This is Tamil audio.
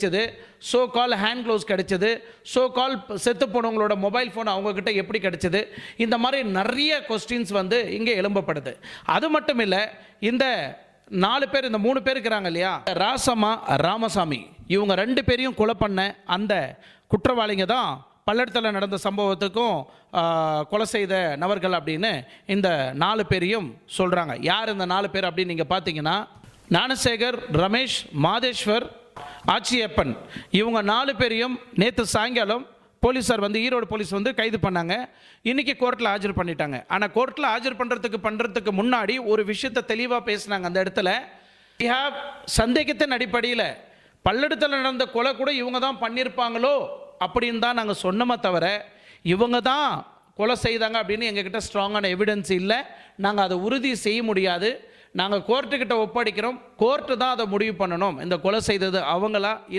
கிடைச்சது, ஸோ கால் ஹேண்ட் க்ளவுஸ் கிடைச்சது, ஸோ கால் செத்து போனவங்களோட மொபைல் ஃபோன் அவங்கக்கிட்ட எப்படி கிடைச்சது, இந்த மாதிரி நிறைய கொஸ்டின்ஸ் வந்து இங்கே எழும்பப்படுது. அது மட்டும் இல்லை, இந்த 4 பேர், இந்த 3 பேர் இருக்கிறாங்க இல்லையா, ராசம்மா, ராமசாமி, இவங்க 2 பேரையும் கொலை பண்ண அந்த குற்றவாளிங்க தான் பல்லடத்தில் நடந்த சம்பவத்துக்கும் கொலை செய்த நபர்கள் அப்படின்னு இந்த 4 பேரையும் சொல்கிறாங்க. யார் இந்த 4 பேர் அப்படின்னு நீங்கள் பார்த்தீங்கன்னா, ஞானசேகர், ரமேஷ், மாதேஸ்வர், ஆச்சியப்பன், இவங்க 4 பேரையும் நேற்று சாயங்காலம் போலீஸார் வந்து, ஈரோடு போலீஸ் வந்து கைது பண்ணாங்க. இன்றைக்கி கோர்ட்டில் ஆஜர் பண்ணிட்டாங்க. ஆனால் கோர்ட்டில் ஆஜர் பண்ணுறதுக்கு முன்னாடி ஒரு விஷயத்தை தெளிவாக பேசினாங்க. அந்த இடத்துல சந்தேகத்தின் அடிப்படையில் பல்லடத்தில் நடந்த கொலை கூட இவங்க தான் பண்ணியிருப்பாங்களோ அப்படின்னு தான் நாங்கள் சொன்னோமே தவிர, இவங்க தான் கொலை செய்தாங்க அப்படின்னு எங்ககிட்ட ஸ்ட்ராங்கான எவிடன்ஸ் இல்லை. நாங்கள் அதை உறுதி செய்ய முடியாது. நாங்கள் கோர்ட்டுக்கிட்ட ஒப்படைக்கிறோம். கோர்ட்டு தான் அதை முடிவு பண்ணணும், இந்த கொலை செய்தது அவங்களா இல்லை.